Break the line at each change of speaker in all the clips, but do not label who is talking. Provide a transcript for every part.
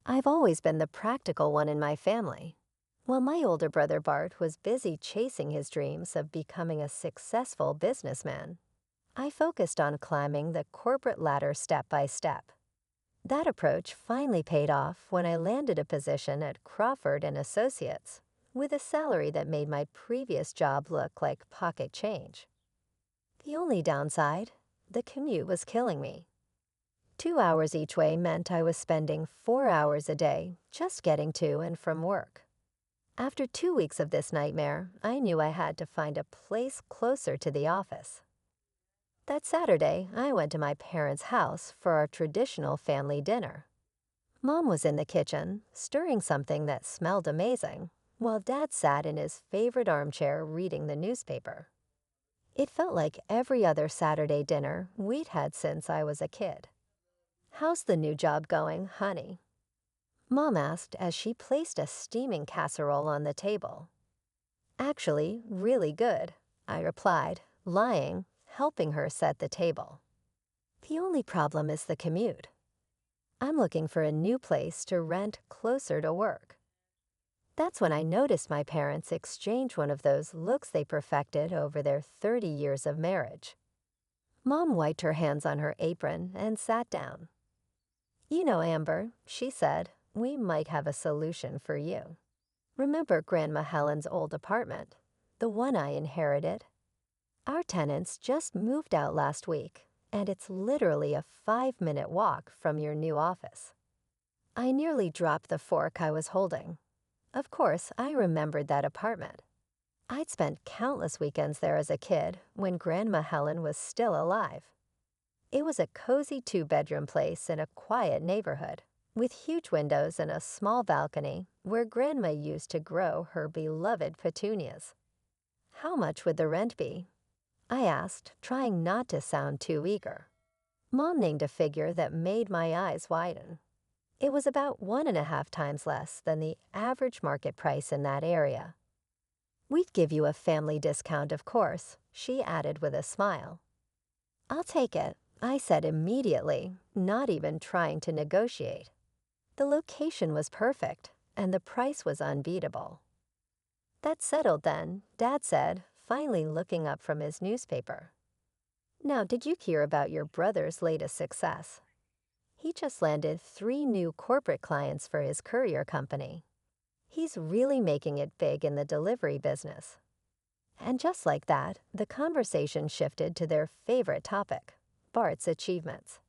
I've always been the practical one in my family. While my older brother Bart was busy chasing his dreams of becoming a successful businessman, I focused on climbing the corporate ladder step by step. That approach finally paid off when I landed a position at Crawford and Associates with a salary that made my previous job look like pocket change. The only downside, the commute was killing me. 2 hours each way meant I was spending 4 hours a day just getting to and from work. After 2 weeks of this nightmare, I knew I had to find a place closer to the office. That Saturday, I went to my parents' house for our traditional family dinner. Mom was in the kitchen, stirring something that smelled amazing, while Dad sat in his favorite armchair reading the newspaper. It felt like every other Saturday dinner we'd had since I was a kid. "How's the new job going, honey?" Mom asked as she placed a steaming casserole on the table. "Actually, really good," I replied, lying, helping her set the table. "The only problem is the commute. I'm looking for a new place to rent closer to work." That's when I noticed my parents exchange one of those looks they perfected over their 30 years of marriage. Mom wiped her hands on her apron and sat down. "You know, Amber," she said, "we might have a solution for you. Remember Grandma Helen's old apartment, the one I inherited? Our tenants just moved out last week, and it's literally a 5-minute walk from your new office." I nearly dropped the fork I was holding. Of course, I remembered that apartment. I'd spent countless weekends there as a kid when Grandma Helen was still alive. It was a cozy 2-bedroom place in a quiet neighborhood, with huge windows and a small balcony where Grandma used to grow her beloved petunias. "How much would the rent be?" I asked, trying not to sound too eager. Mom named a figure that made my eyes widen. It was about 1.5 times less than the average market price in that area. "We'd give you a family discount, of course," she added with a smile. "I'll take it," I said immediately, not even trying to negotiate. The location was perfect, and the price was unbeatable. "That's settled then," Dad said, finally looking up from his newspaper. "Now, did you hear about your brother's latest success? He just landed 3 new corporate clients for his courier company. He's really making it big in the delivery business." And just like that, the conversation shifted to their favorite topic, Bart's achievements.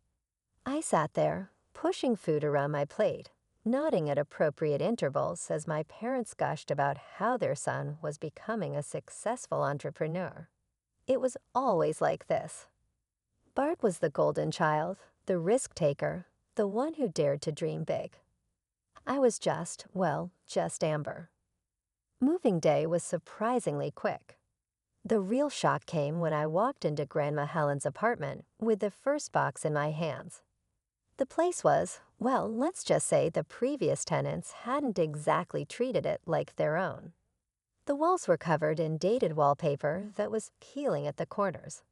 I sat there, pushing food around my plate, nodding at appropriate intervals as my parents gushed about how their son was becoming a successful entrepreneur. It was always like this. Bart was the golden child, the risk taker, the one who dared to dream big. I was just Amber. Moving day was surprisingly quick. The real shock came when I walked into Grandma Helen's apartment with the first box in my hands. The place was, well, let's just say the previous tenants hadn't exactly treated it like their own. The walls were covered in dated wallpaper that was peeling at the corners.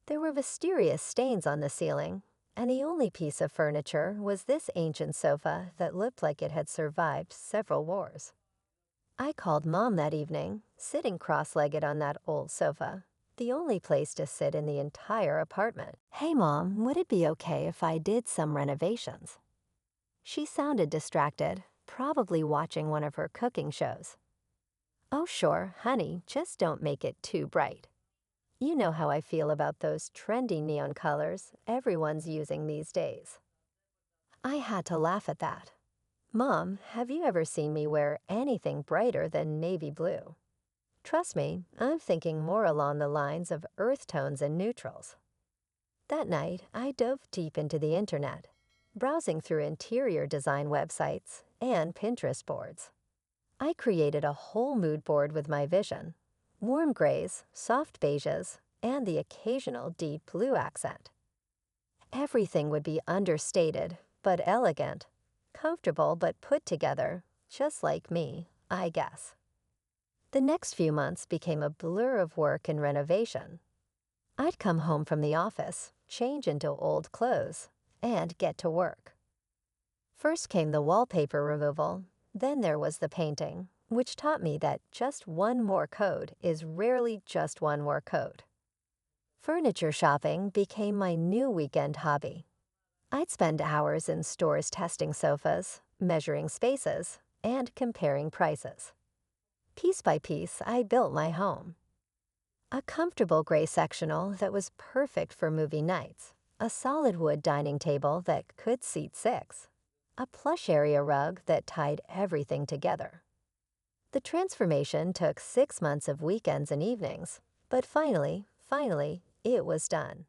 There were mysterious stains on the ceiling, and the only piece of furniture was this ancient sofa that looked like it had survived several wars. I called Mom that evening, sitting cross-legged on that old sofa, the only place to sit in the entire apartment. "Hey, Mom, would it be okay if I did some renovations?" She sounded distracted, probably watching one of her cooking shows. "Oh, sure, honey, just don't make it too bright. You know how I feel about those trendy neon colors everyone's using these days." I had to laugh at that. "Mom, have you ever seen me wear anything brighter than navy blue? Trust me, I'm thinking more along the lines of earth tones and neutrals." That night, I dove deep into the internet, browsing through interior design websites and Pinterest boards. I created a whole mood board with my vision: warm grays, soft beiges, and the occasional deep blue accent. Everything would be understated, but elegant, comfortable but put together, just like me, I guess. The next few months became a blur of work and renovation. I'd come home from the office, change into old clothes, and get to work. First came the wallpaper removal, then there was the painting, which taught me that just one more coat is rarely just one more coat. Furniture shopping became my new weekend hobby. I'd spend hours in stores testing sofas, measuring spaces, and comparing prices. Piece by piece, I built my home. A comfortable gray sectional that was perfect for movie nights, a solid wood dining table that could seat six, a plush area rug that tied everything together. The transformation took 6 months of weekends and evenings, but finally, it was done.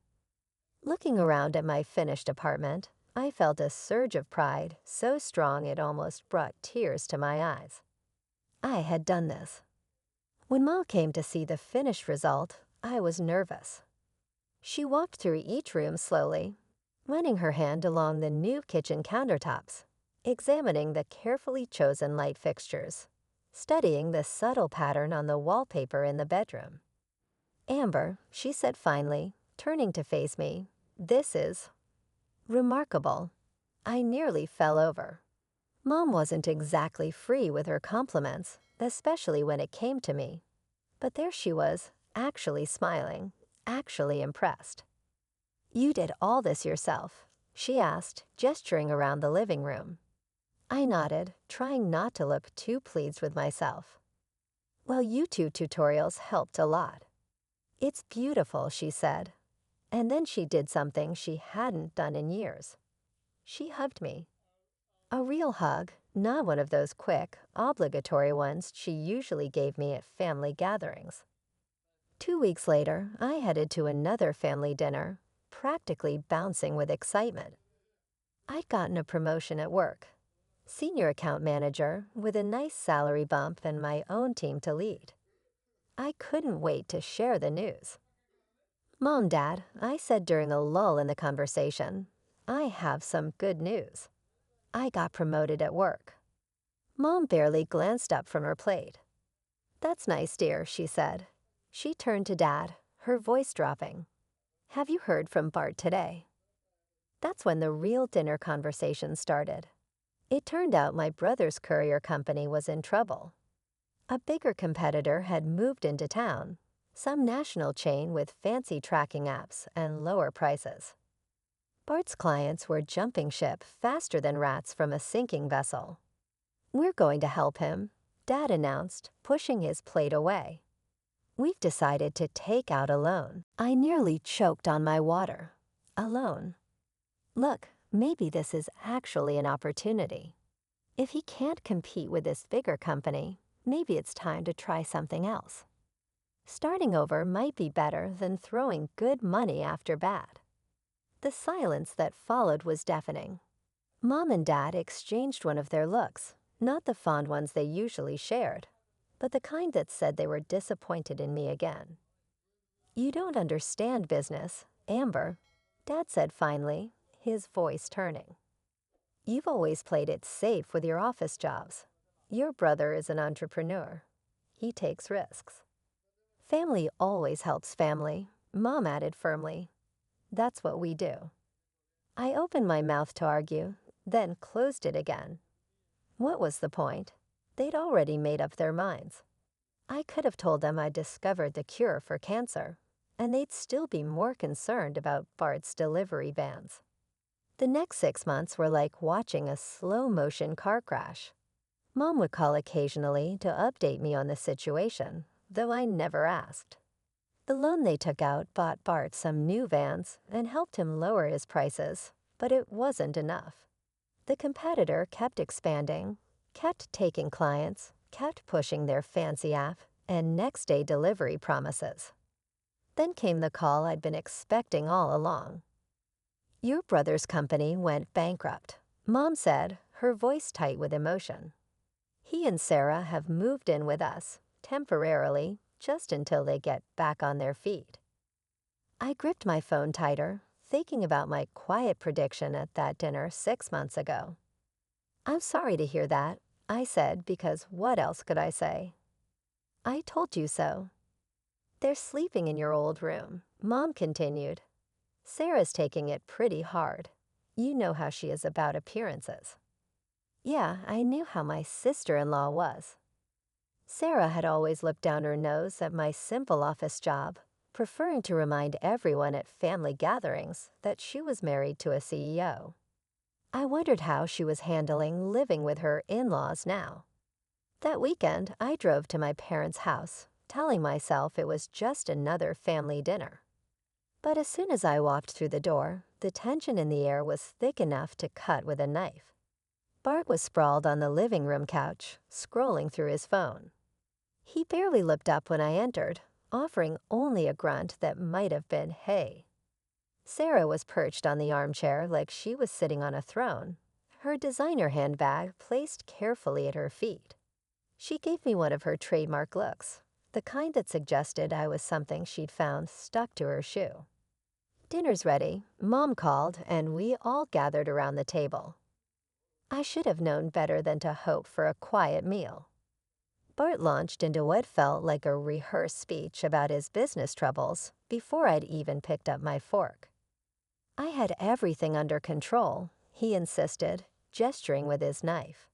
Looking around at my finished apartment, I felt a surge of pride so strong it almost brought tears to my eyes. I had done this. When Mom came to see the finished result, I was nervous. She walked through each room slowly, running her hand along the new kitchen countertops, examining the carefully chosen light fixtures, studying the subtle pattern on the wallpaper in the bedroom. "Amber," she said finally, turning to face me, "this is remarkable." I nearly fell over. Mom wasn't exactly free with her compliments, especially when it came to me. But there she was, actually smiling, actually impressed. "You did all this yourself?" she asked, gesturing around the living room. I nodded, trying not to look too pleased with myself. "Well, YouTube tutorials helped a lot." "It's beautiful," she said. And then she did something she hadn't done in years. She hugged me. A real hug, not one of those quick, obligatory ones she usually gave me at family gatherings. 2 weeks later, I headed to another family dinner, practically bouncing with excitement. I'd gotten a promotion at work, senior account manager with a nice salary bump and my own team to lead. I couldn't wait to share the news. "Mom, Dad," I said during a lull in the conversation, "I have some good news. I got promoted at work." Mom barely glanced up from her plate. "That's nice, dear," she said. She turned to Dad, her voice dropping. "Have you heard from Bart today?" That's when the real dinner conversation started. It turned out my brother's courier company was in trouble. A bigger competitor had moved into town, some national chain with fancy tracking apps and lower prices. Bart's clients were jumping ship faster than rats from a sinking vessel. "We're going to help him," Dad announced, pushing his plate away. "We've decided to take out a loan." I nearly choked on my water. A loan. Look, maybe this is actually an opportunity. If he can't compete with this bigger company, maybe it's time to try something else. Starting over might be better than throwing good money after bad. The silence that followed was deafening. Mom and Dad exchanged one of their looks, not the fond ones they usually shared, but the kind that said they were disappointed in me again. "You don't understand business, Amber," Dad said finally, his voice turning. "You've always played it safe with your office jobs. Your brother is an entrepreneur. He takes risks." "Family always helps family," Mom added firmly. "That's what we do." I opened my mouth to argue, then closed it again. What was the point? They'd already made up their minds. I could have told them I'd discovered the cure for cancer, and they'd still be more concerned about Bart's delivery vans. The next 6 months were like watching a slow-motion car crash. Mom would call occasionally to update me on the situation, though I never asked. The loan they took out bought Bart some new vans and helped him lower his prices, but it wasn't enough. The competitor kept expanding, kept taking clients, kept pushing their fancy app and next-day delivery promises. Then came the call I'd been expecting all along. "Your brother's company went bankrupt," Mom said, her voice tight with emotion. "He and Sarah have moved in with us, temporarily, just until they get back on their feet." I gripped my phone tighter, thinking about my quiet prediction at that dinner 6 months ago. "I'm sorry to hear that," I said, because what else could I say? "I told you so." "They're sleeping in your old room," Mom continued. "Sarah's taking it pretty hard. You know how she is about appearances." Yeah, I knew how my sister-in-law was. Sarah had always looked down her nose at my simple office job, preferring to remind everyone at family gatherings that she was married to a CEO. I wondered how she was handling living with her in-laws now. That weekend, I drove to my parents' house, telling myself it was just another family dinner. But as soon as I walked through the door, the tension in the air was thick enough to cut with a knife. Bart was sprawled on the living room couch, scrolling through his phone. He barely looked up when I entered, offering only a grunt that might have been, "Hey." Sarah was perched on the armchair like she was sitting on a throne, her designer handbag placed carefully at her feet. She gave me one of her trademark looks, the kind that suggested I was something she'd found stuck to her shoe. Dinner's ready, Mom called, and we all gathered around the table. I should have known better than to hope for a quiet meal. Bart launched into what felt like a rehearsed speech about his business troubles before I'd even picked up my fork. I had everything under control, he insisted, gesturing with his knife.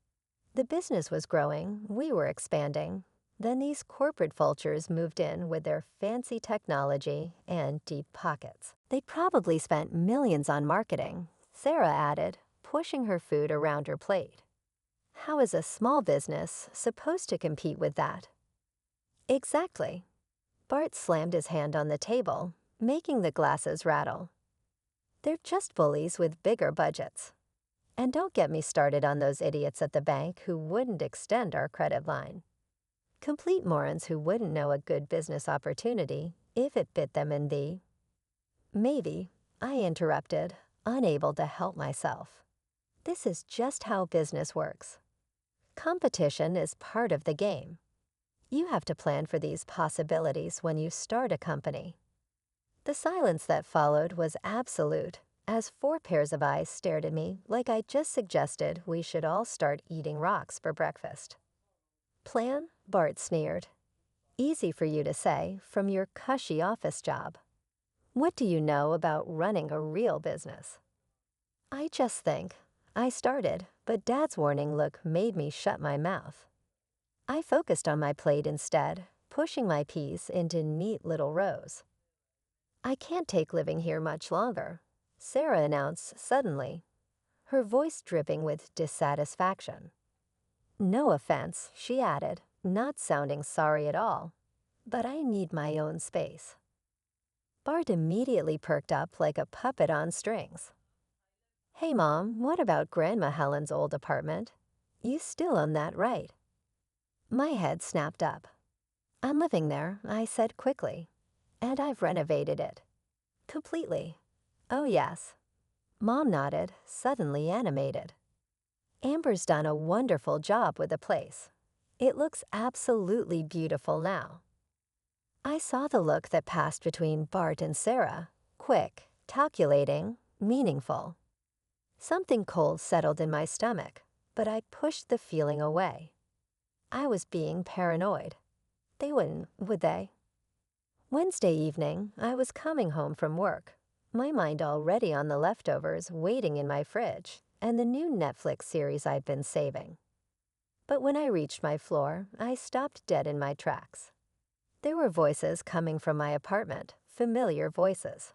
The business was growing, we were expanding. Then these corporate vultures moved in with their fancy technology and deep pockets. They'd probably spent millions on marketing, Sarah added, pushing her food around her plate. How is a small business supposed to compete with that? Exactly. Bart slammed his hand on the table, making the glasses rattle. They're just bullies with bigger budgets. And don't get me started on those idiots at the bank who wouldn't extend our credit line. Complete morons who wouldn't know a good business opportunity if it bit them in the... Maybe, I interrupted, unable to help myself. This is just how business works. Competition is part of the game. You have to plan for these possibilities when you start a company. The silence that followed was absolute, as 4 pairs of eyes stared at me like I just suggested we should all start eating rocks for breakfast. Plan? Bart sneered. Easy for you to say from your cushy office job. What do you know about running a real business? I just think. I started, but Dad's warning look made me shut my mouth. I focused on my plate instead, pushing my peas into neat little rows. I can't take living here much longer, Sarah announced suddenly, her voice dripping with dissatisfaction. No offense, she added, not sounding sorry at all, but I need my own space. Bart immediately perked up like a puppet on strings. Hey, Mom, what about Grandma Helen's old apartment? You still own that, right? My head snapped up. I'm living there, I said quickly, and I've renovated it. Completely. Oh, yes. Mom nodded, suddenly animated. Amber's done a wonderful job with the place. It looks absolutely beautiful now. I saw the look that passed between Bart and Sarah, quick, calculating, meaningful. Something cold settled in my stomach, but I pushed the feeling away. I was being paranoid. They wouldn't, would they? Wednesday evening, I was coming home from work, my mind already on the leftovers waiting in my fridge and the new Netflix series I'd been saving. But when I reached my floor, I stopped dead in my tracks. There were voices coming from my apartment, familiar voices.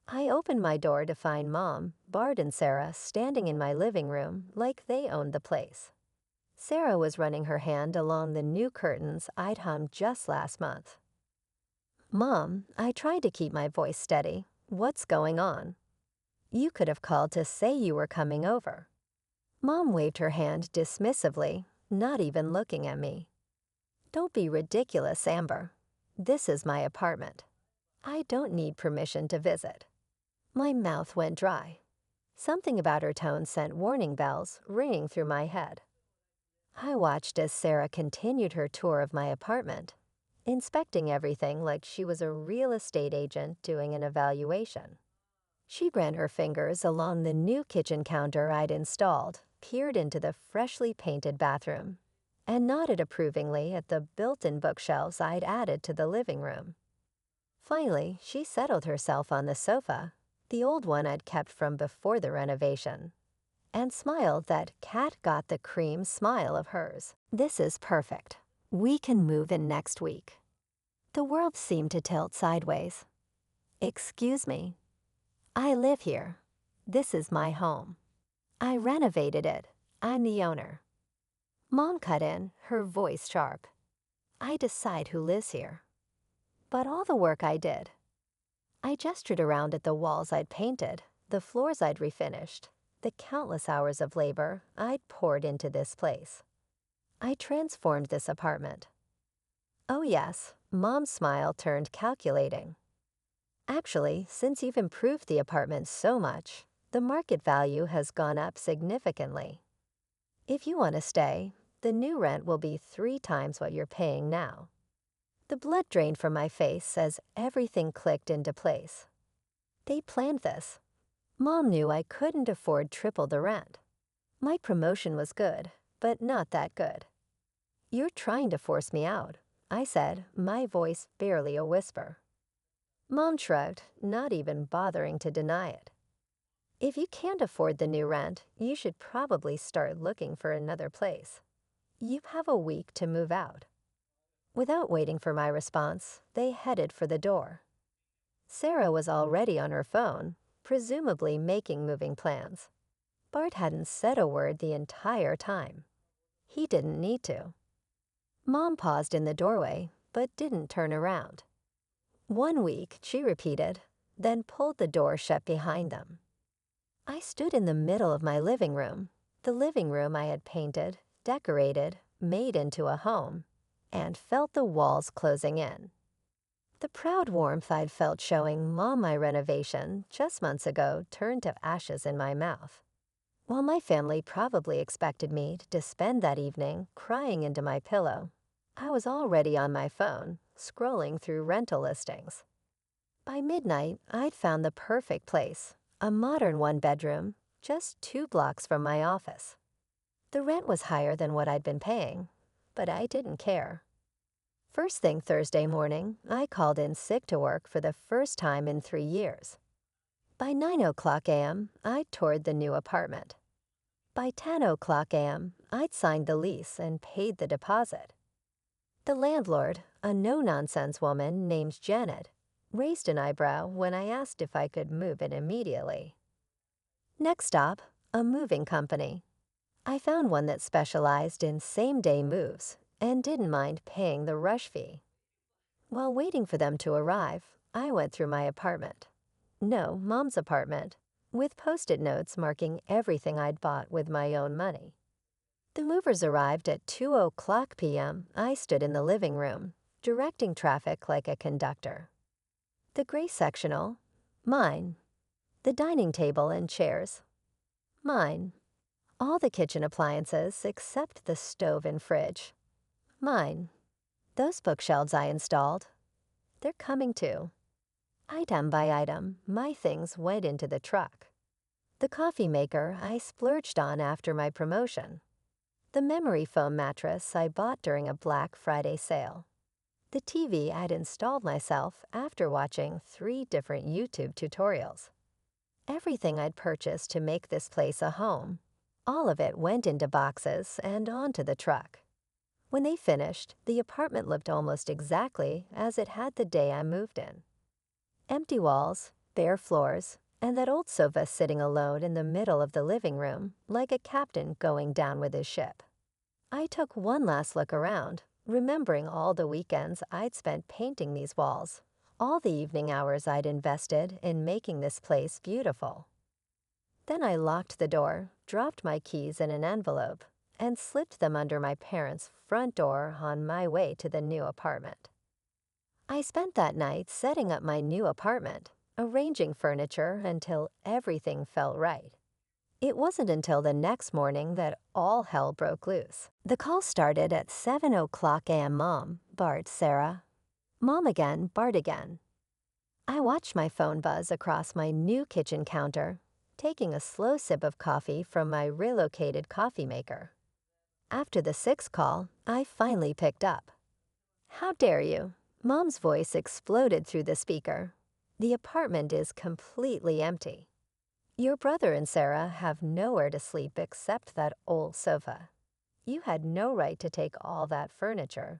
I opened my door to find Mom, Bart, and Sarah standing in my living room like they owned the place. Sarah was running her hand along the new curtains I'd hung just last month. Mom, I tried to keep my voice steady. What's going on? You could have called to say you were coming over. Mom waved her hand dismissively, not even looking at me. Don't be ridiculous, Amber. This is my apartment. I don't need permission to visit. My mouth went dry. Something about her tone sent warning bells ringing through my head. I watched as Sarah continued her tour of my apartment, inspecting everything like she was a real estate agent doing an evaluation. She ran her fingers along the new kitchen counter I'd installed, peered into the freshly painted bathroom, and nodded approvingly at the built-in bookshelves I'd added to the living room. Finally, she settled herself on the sofa, the old one I'd kept from before the renovation, and smiled that Kat got the cream smile of hers. "This is perfect. We can move in next week." The world seemed to tilt sideways. "Excuse me. I live here. This is my home. I renovated it. I'm the owner." Mom cut in, her voice sharp. "I decide who lives here. But all the work I did." I gestured around at the walls I'd painted, the floors I'd refinished, the countless hours of labor I'd poured into this place. I transformed this apartment. "Oh yes," Mom's smile turned calculating. "Actually, since you've improved the apartment so much, the market value has gone up significantly. If you want to stay, the new rent will be 3 times what you're paying now." The blood drained from my face as everything clicked into place. They planned this. Mom knew I couldn't afford triple the rent. My promotion was good, but not that good. "You're trying to force me out," I said, my voice barely a whisper. Mom shrugged, not even bothering to deny it. "If you can't afford the new rent, you should probably start looking for another place. You have a week to move out." Without waiting for my response, they headed for the door. Sarah was already on her phone, presumably making moving plans. Bart hadn't said a word the entire time. He didn't need to. Mom paused in the doorway, but didn't turn around. "1 week," she repeated, then pulled the door shut behind them. I stood in the middle of my living room, the living room I had painted, decorated, made into a home, and felt the walls closing in. The proud warmth I'd felt showing Mom my renovation just months ago turned to ashes in my mouth. While my family probably expected me to spend that evening crying into my pillow, I was already on my phone, scrolling through rental listings. By midnight, I'd found the perfect place, a modern 1-bedroom, just 2 blocks from my office. The rent was higher than what I'd been paying, but I didn't care. First thing Thursday morning, I called in sick to work for the first time in 3 years. By 9:00 a.m., I'd toured the new apartment. By 10:00 a.m., I'd signed the lease and paid the deposit. The landlord, a no-nonsense woman named Janet, raised an eyebrow when I asked if I could move in immediately. Next stop, a moving company. I found one that specialized in same-day moves and didn't mind paying the rush fee. While waiting for them to arrive, I went through my apartment. No, Mom's apartment, with post-it notes marking everything I'd bought with my own money. The movers arrived at 2:00 p.m. I stood in the living room, directing traffic like a conductor. The gray sectional, mine. The dining table and chairs, mine. All the kitchen appliances except the stove and fridge, mine. Those bookshelves I installed, they're coming too. Item by item, my things went into the truck. The coffee maker I splurged on after my promotion. The memory foam mattress I bought during a Black Friday sale. The TV I'd installed myself after watching 3 different YouTube tutorials. Everything I'd purchased to make this place a home. All of it went into boxes and onto the truck. When they finished, the apartment looked almost exactly as it had the day I moved in. Empty walls, bare floors, and that old sofa sitting alone in the middle of the living room, like a captain going down with his ship. I took one last look around, remembering all the weekends I'd spent painting these walls, all the evening hours I'd invested in making this place beautiful. Then I locked the door, dropped my keys in an envelope, and slipped them under my parents' front door on my way to the new apartment. I spent that night setting up my new apartment, arranging furniture until everything felt right. It wasn't until the next morning that all hell broke loose. The call started at 7:00 a.m. Mom, Bart, Sarah. Mom again, Bart again. I watched my phone buzz across my new kitchen counter, taking a slow sip of coffee from my relocated coffee maker. After the 6th call, I finally picked up. "How dare you?" Mom's voice exploded through the speaker. "The apartment is completely empty." Your brother and Sarah have nowhere to sleep except that old sofa. You had no right to take all that furniture.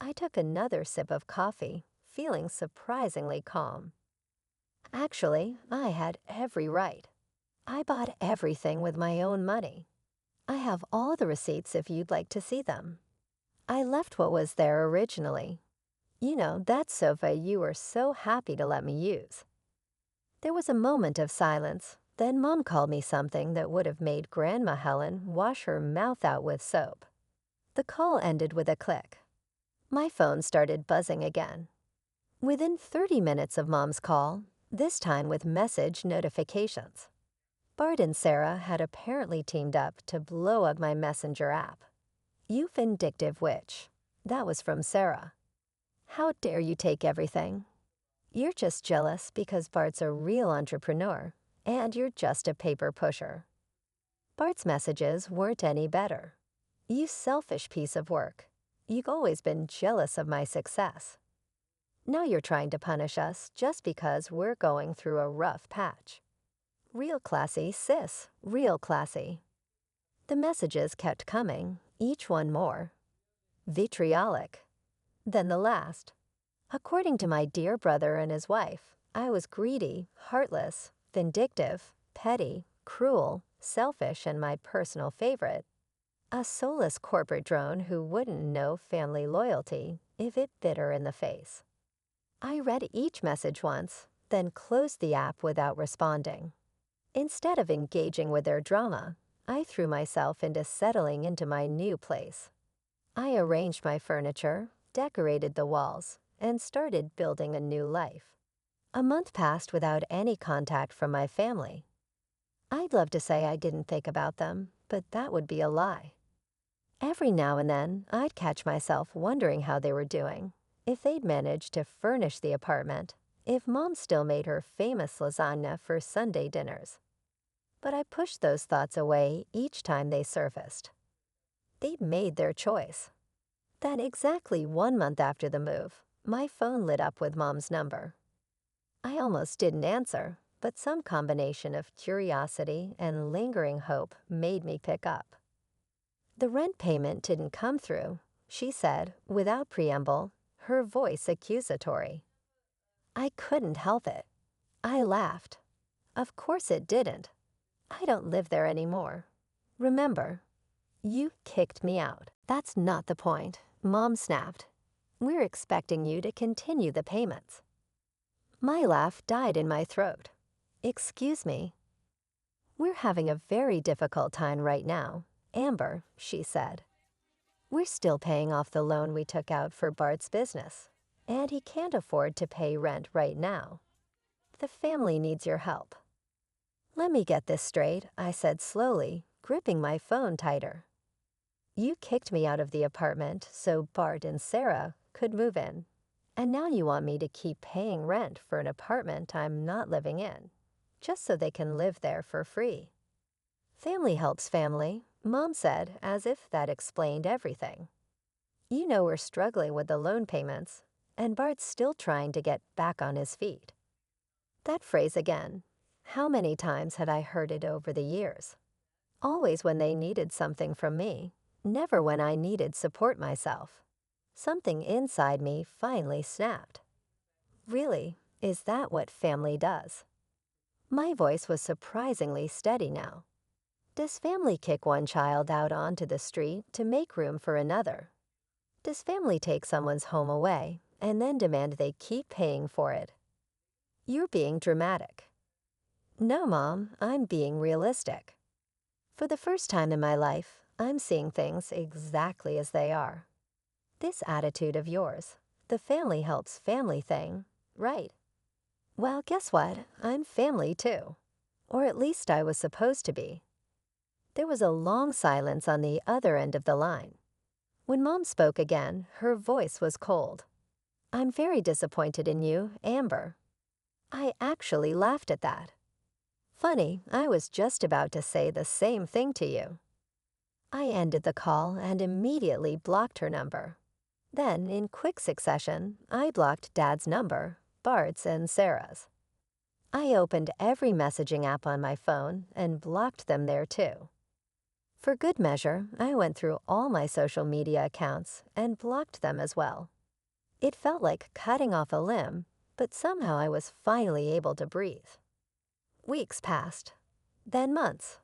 I took another sip of coffee, feeling surprisingly calm. Actually, I had every right. I bought everything with my own money. I have all the receipts if you'd like to see them. I left what was there originally. You know, that sofa you were so happy to let me use. There was a moment of silence. Then Mom called me something that would have made Grandma Helen wash her mouth out with soap. The call ended with a click. My phone started buzzing again. Within 30 minutes of Mom's call, this time with message notifications, Bart and Sarah had apparently teamed up to blow up my messenger app. "You vindictive witch." That was from Sarah. "How dare you take everything? You're just jealous because Bart's a real entrepreneur, and you're just a paper pusher." Bart's messages weren't any better. "You selfish piece of work. You've always been jealous of my success. Now you're trying to punish us just because we're going through a rough patch. Real classy, sis, real classy." The messages kept coming, each one more vitriolic than the last. According to my dear brother and his wife, I was greedy, heartless, vindictive, petty, cruel, selfish, and my personal favorite, a soulless corporate drone who wouldn't know family loyalty if it bit her in the face. I read each message once, then closed the app without responding. Instead of engaging with their drama, I threw myself into settling into my new place. I arranged my furniture, decorated the walls, and started building a new life. A month passed without any contact from my family. I'd love to say I didn't think about them, but that would be a lie. Every now and then, I'd catch myself wondering how they were doing, if they'd managed to furnish the apartment, if Mom still made her famous lasagna for Sunday dinners. But I pushed those thoughts away each time they surfaced. They'd made their choice. Then exactly 1 month after the move, my phone lit up with Mom's number. I almost didn't answer, but some combination of curiosity and lingering hope made me pick up. "The rent payment didn't come through," she said, without preamble, her voice accusatory. I couldn't help it. I laughed. Of course it didn't. I don't live there anymore. Remember, you kicked me out. "That's not the point," Mom snapped. "We're expecting you to continue the payments." My laugh died in my throat. "Excuse me." "We're having a very difficult time right now, Amber," she said. "We're still paying off the loan we took out for Bart's business, and he can't afford to pay rent right now. The family needs your help." "Let me get this straight," I said slowly, gripping my phone tighter. "You kicked me out of the apartment so Bart and Sarah could move in, and now you want me to keep paying rent for an apartment I'm not living in, just so they can live there for free." "Family helps family," Mom said, as if that explained everything. "You know we're struggling with the loan payments, and Bart's still trying to get back on his feet." That phrase again. How many times had I heard it over the years? Always when they needed something from me, never when I needed support myself. Something inside me finally snapped. Really, is that what family does? My voice was surprisingly steady now. Does family kick one child out onto the street to make room for another? Does family take someone's home away and then demand they keep paying for it? "You're being dramatic." "No, Mom, I'm being realistic. For the first time in my life, I'm seeing things exactly as they are. This attitude of yours, the family helps family thing, right? Well, guess what? I'm family too. Or at least I was supposed to be." There was a long silence on the other end of the line. When Mom spoke again, her voice was cold. "I'm very disappointed in you, Amber." I actually laughed at that. Funny, I was just about to say the same thing to you. I ended the call and immediately blocked her number. Then, in quick succession, I blocked Dad's number, Bart's and Sarah's. I opened every messaging app on my phone and blocked them there too. For good measure, I went through all my social media accounts and blocked them as well. It felt like cutting off a limb, but somehow I was finally able to breathe. Weeks passed, then months.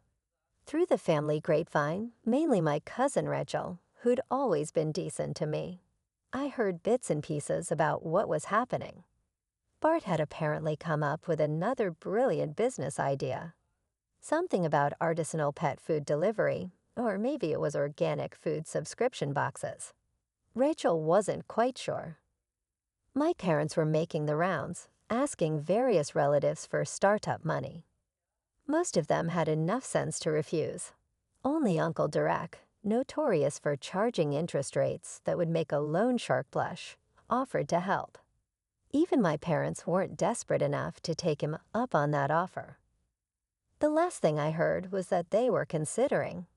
Through the family grapevine, mainly my cousin Rachel, who'd always been decent to me, I heard bits and pieces about what was happening. Bart had apparently come up with another brilliant business idea. Something about artisanal pet food delivery, or maybe it was organic food subscription boxes. Rachel wasn't quite sure. My parents were making the rounds, asking various relatives for startup money. Most of them had enough sense to refuse. Only Uncle Derek, notorious for charging interest rates that would make a loan shark blush, offered to help. Even my parents weren't desperate enough to take him up on that offer. The last thing I heard was that they were considering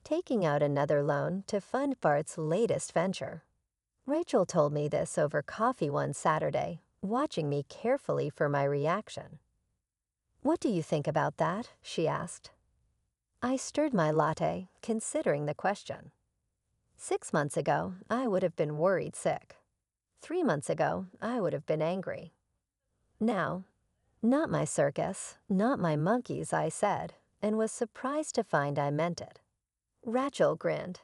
taking out another loan to fund Bart's latest venture. Rachel told me this over coffee one Saturday, watching me carefully for my reaction. "What do you think about that?" she asked. I stirred my latte, considering the question. 6 months ago, I would have been worried sick. 3 months ago, I would have been angry. Now, "Not my circus, not my monkeys," I said, and was surprised to find I meant it. Rachel grinned.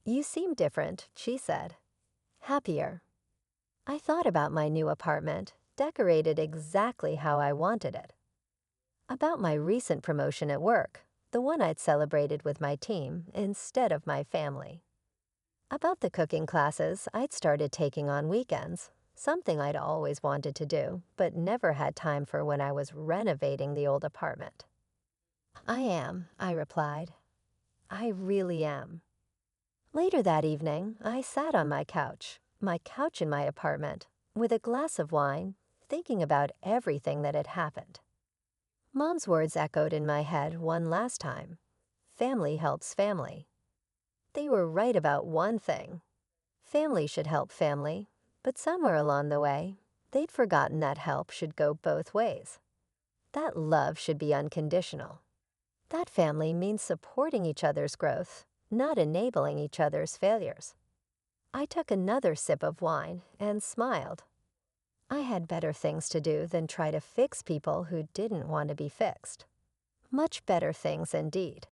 "You seem different," she said. "Happier." I thought about my new apartment, decorated exactly how I wanted it. About my recent promotion at work, the one I'd celebrated with my team instead of my family. About the cooking classes I'd started taking on weekends, something I'd always wanted to do, but never had time for when I was renovating the old apartment. "I am," I replied. "I really am." Later that evening, I sat on my couch in my apartment, with a glass of wine, thinking about everything that had happened. Mom's words echoed in my head one last time. Family helps family. They were right about one thing. Family should help family, but somewhere along the way, they'd forgotten that help should go both ways. That love should be unconditional. That family means supporting each other's growth, not enabling each other's failures. I took another sip of wine and smiled. I had better things to do than try to fix people who didn't want to be fixed. Much better things indeed.